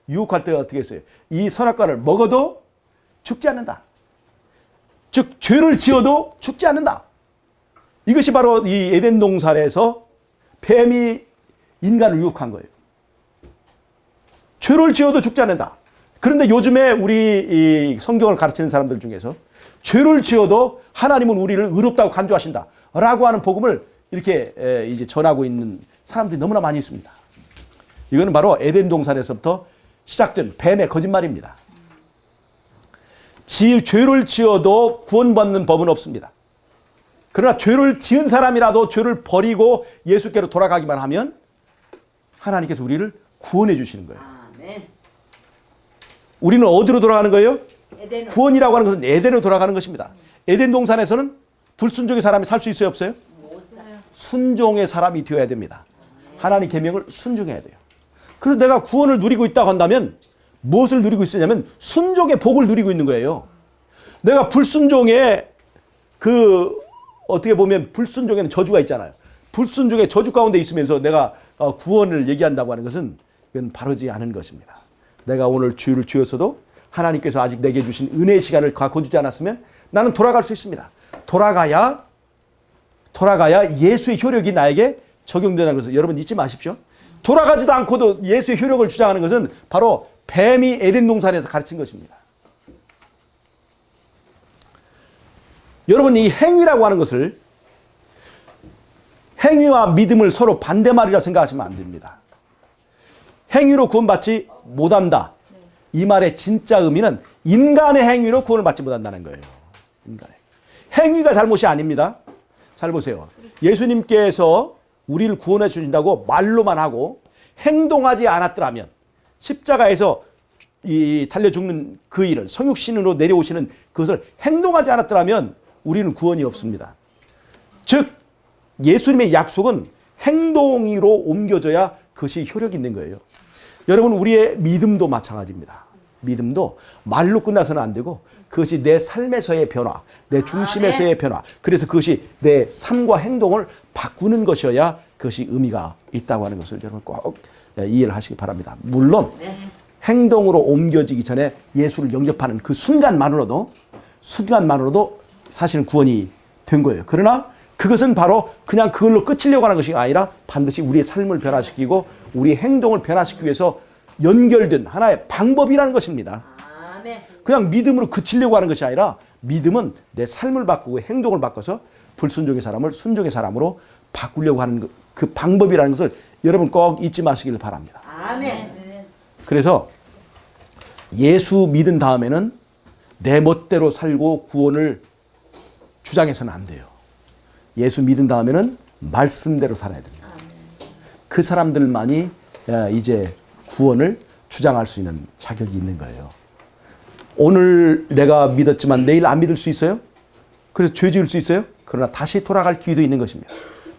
유혹할 때 어떻게 했어요? 이 선악과를 먹어도 죽지 않는다. 즉 죄를 지어도 죽지 않는다. 이것이 바로 이 에덴 동산에서 뱀이 인간을 유혹한 거예요. 죄를 지어도 죽지 않는다. 그런데 요즘에 우리 이 성경을 가르치는 사람들 중에서 죄를 지어도 하나님은 우리를 의롭다고 간주하신다 라고 하는 복음을 이렇게 이제 전하고 있는 사람들이 너무나 많이 있습니다. 이거는 바로 에덴 동산에서부터 시작된 뱀의 거짓말입니다. 죄를 지어도 구원받는 법은 없습니다. 그러나 죄를 지은 사람이라도 죄를 버리고 예수께로 돌아가기만 하면 하나님께서 우리를 구원해 주시는 거예요. 아멘. 우리는 어디로 돌아가는 거예요? 에덴으로. 구원이라고 하는 것은 에덴으로 돌아가는 것입니다. 에덴 동산에서는 불순종의 사람이 살 수 있어요, 없어요? 순종의 사람이 되어야 됩니다. 하나님 계명을 순종해야 돼요. 그래서 내가 구원을 누리고 있다고 한다면 무엇을 누리고 있느냐면 순종의 복을 누리고 있는 거예요. 내가 불순종의 어떻게 보면 불순종에는 저주가 있잖아요. 불순종의 저주 가운데 있으면서 내가 구원을 얘기한다고 하는 것은 이건 바르지 않은 것입니다. 내가 오늘 죄를 지었어도 하나님께서 아직 내게 주신 은혜의 시간을 갖고 주지 않았으면 나는 돌아갈 수 있습니다. 돌아가야 예수의 효력이 나에게 적용되는 것을 여러분 잊지 마십시오. 돌아가지도 않고도 예수의 효력을 주장하는 것은 바로 뱀이 에덴 동산에서 가르친 것입니다. 여러분, 이 행위라고 하는 것을 행위와 믿음을 서로 반대말이라 생각하시면 안 됩니다. 행위로 구원받지 못한다. 이 말의 진짜 의미는 인간의 행위로 구원을 받지 못한다는 거예요. 인간의 행위가 잘못이 아닙니다. 잘 보세요. 예수님께서 우리를 구원해 주신다고 말로만 하고 행동하지 않았더라면, 십자가에서 달려 죽는 그 일을 성육신으로 내려오시는 그것을 행동하지 않았더라면 우리는 구원이 없습니다. 즉 예수님의 약속은 행동으로 옮겨져야 그것이 효력이 있는 거예요. 여러분, 우리의 믿음도 마찬가지입니다. 믿음도 말로 끝나서는 안 되고 그것이 내 삶에서의 변화, 내 중심에서의 변화, 그래서 그것이 내 삶과 행동을 바꾸는 것이어야 그것이 의미가 있다고 하는 것을 여러분 꼭 이해를 하시기 바랍니다. 물론 행동으로 옮겨지기 전에 예수를 영접하는 그 순간만으로도 사실은 구원이 된 거예요. 그러나 그것은 바로 그냥 그걸로 끝이려고 하는 것이 아니라 반드시 우리의 삶을 변화시키고 우리의 행동을 변화시키기 위해서 연결된 하나의 방법이라는 것입니다. 그냥 믿음으로 그치려고 하는 것이 아니라 믿음은 내 삶을 바꾸고 행동을 바꿔서 불순종의 사람을 순종의 사람으로 바꾸려고 하는 그 방법이라는 것을 여러분 꼭 잊지 마시길 바랍니다. 아멘. 그래서 예수 믿은 다음에는 내 멋대로 살고 구원을 주장해서는 안 돼요. 예수 믿은 다음에는 말씀대로 살아야 됩니다. 그 사람들만이 이제 구원을 주장할 수 있는 자격이 있는 거예요. 오늘 내가 믿었지만 내일 안 믿을 수 있어요? 그래서 죄 지을 수 있어요? 그러나 다시 돌아갈 기회도 있는 것입니다.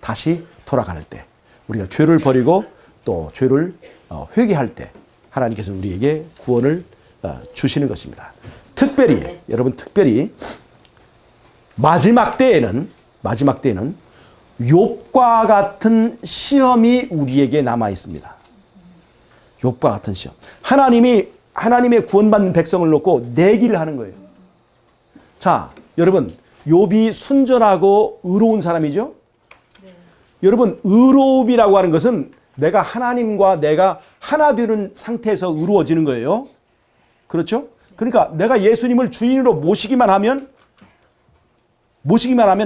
다시 돌아갈 때 우리가 죄를 버리고 또 죄를 회개할 때 하나님께서 우리에게 구원을 주시는 것입니다. 여러분 특별히 마지막 때에는 욥과 같은 시험이 우리에게 남아 있습니다. 욥과 같은 시험. 하나님의 구원받는 백성을 놓고 내기를 하는 거예요. 자, 여러분, 욥이 순전하고 의로운 사람이죠? 네. 여러분, 의로움이라고 하는 것은 내가 하나님과 내가 하나 되는 상태에서 의로워지는 거예요. 그렇죠? 그러니까 내가 예수님을 주인으로 모시기만 하면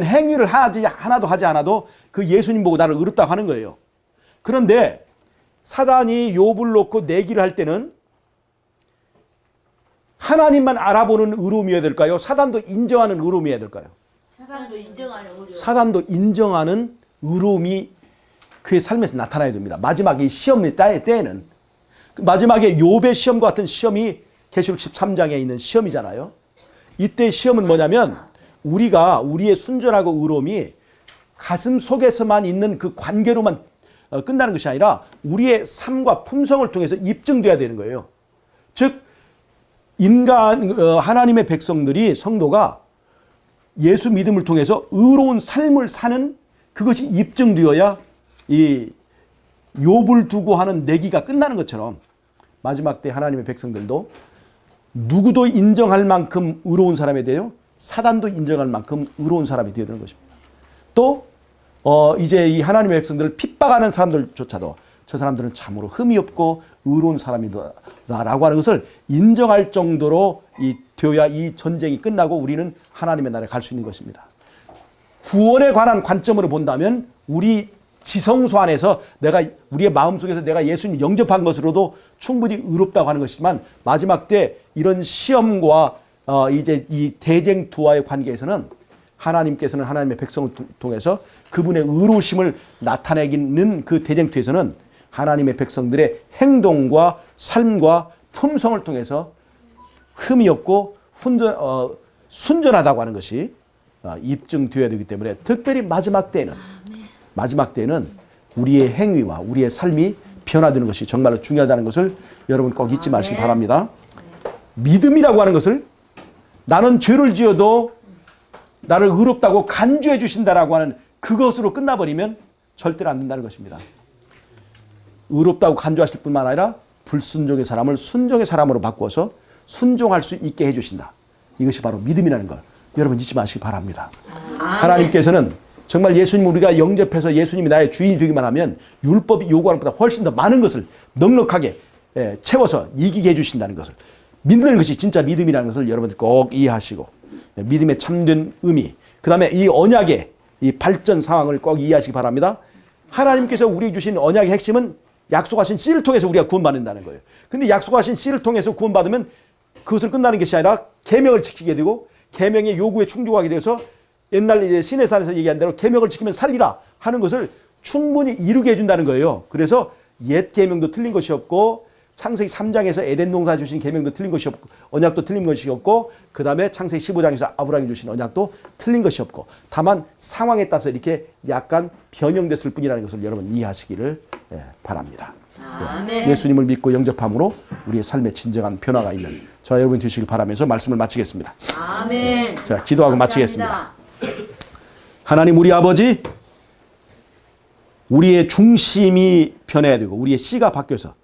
행위를 하나도 하지 않아도 그 예수님 보고 나를 의롭다고 하는 거예요. 그런데 사단이 욥을 놓고 내기를 할 때는 하나님만 알아보는 의로움이어야 될까요? 사단도 인정하는 의로움이어야 될까요? 사단도 인정하는 의로움이 그의 삶에서 나타나야 됩니다. 마지막에 시험의 때에는 마지막에 욥의 시험과 같은 시험이 계시록 13장에 있는 시험이잖아요. 이때 시험은 뭐냐면 우리의 순전하고 의로움이 가슴 속에서만 있는 그 관계로만 끝나는 것이 아니라 우리의 삶과 품성을 통해서 입증돼야 되는 거예요. 즉 하나님의 백성들이 성도가 예수 믿음을 통해서 의로운 삶을 사는 그것이 입증되어야 이 욥을 두고 하는 내기가 끝나는 것처럼 마지막 때 하나님의 백성들도 누구도 인정할 만큼 의로운 사람이 돼요. 사단도 인정할 만큼 의로운 사람이 되어야 되는 것입니다. 또 이제 이 하나님의 백성들을 핍박하는 사람들조차도 저 사람들은 참으로 흠이 없고 의로운 사람이다라고 하는 것을 인정할 정도로 되어야 이 전쟁이 끝나고 우리는 하나님의 나라에 갈 수 있는 것입니다. 구원에 관한 관점으로 본다면 우리 지성소 안에서 우리의 마음속에서 내가 예수님 영접한 것으로도 충분히 의롭다고 하는 것이지만 마지막 때 이런 시험과 이제 이 대쟁투와의 관계에서는 하나님께서는 하나님의 백성을 통해서 그분의 의로우심을 나타내기는 그 대쟁투에서는 하나님의 백성들의 행동과 삶과 품성을 통해서 흠이 없고 순전하다고 하는 것이 입증되어야 되기 때문에 특별히 마지막 때에는 우리의 행위와 우리의 삶이 변화되는 것이 정말로 중요하다는 것을 여러분 꼭 잊지 마시기 바랍니다. 믿음이라고 하는 것을 나는 죄를 지어도 나를 의롭다고 간주해 주신다라고 하는 그것으로 끝나버리면 절대로 안 된다는 것입니다. 의롭다고 간주하실 뿐만 아니라 불순종의 사람을 순종의 사람으로 바꾸어서 순종할 수 있게 해주신다. 이것이 바로 믿음이라는 걸 여러분 잊지 마시기 바랍니다. 하나님께서는 정말 예수님 우리가 영접해서 예수님이 나의 주인이 되기만 하면 율법이 요구하는 것보다 훨씬 더 많은 것을 넉넉하게 채워서 이기게 해주신다는 것을 믿는 것이 진짜 믿음이라는 것을 여러분들 꼭 이해하시고 믿음의 참된 의미, 그 다음에 이 언약의 이 발전 상황을 꼭 이해하시기 바랍니다. 하나님께서 우리에게 주신 언약의 핵심은 약속하신 씨를 통해서 우리가 구원받는다는 거예요. 근데 약속하신 씨를 통해서 구원받으면 그것을 끝나는 것이 아니라 계명을 지키게 되고 계명의 요구에 충족하게 되어서 옛날 이제 시내산에서 얘기한 대로 계명을 지키면 살리라 하는 것을 충분히 이루게 해준다는 거예요. 그래서 옛 계명도 틀린 것이 없고 창세기 3장에서 에덴 동산 주신 계명도 틀린 것이 없고 언약도 틀린 것이 없고 그 다음에 창세기 15장에서 아브라함이 주신 언약도 틀린 것이 없고 다만 상황에 따라서 이렇게 약간 변형됐을 뿐이라는 것을 여러분 이해하시기를 바랍니다. 예수님을 믿고 영접함으로 우리의 삶에 진정한 변화가 있는 저와 여러분 되시길 바라면서 말씀을 마치겠습니다. 아멘. 자, 기도하고 마치겠습니다. 하나님 우리 아버지, 우리의 중심이 변해야 되고 우리의 씨가 바뀌어서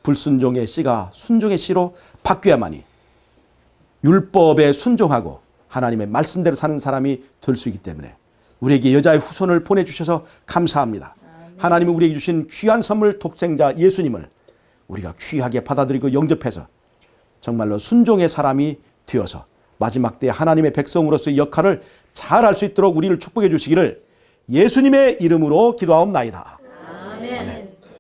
불순종의 씨가 순종의 씨로 바뀌어야만이 율법에 순종하고 하나님의 말씀대로 사는 사람이 될 수 있기 때문에 우리에게 여자의 후손을 보내주셔서 감사합니다. 하나님이 우리에게 주신 귀한 선물 독생자 예수님을 우리가 귀하게 받아들이고 영접해서 정말로 순종의 사람이 되어서 마지막 때 하나님의 백성으로서의 역할을 잘 할 수 있도록 우리를 축복해 주시기를 예수님의 이름으로 기도하옵나이다.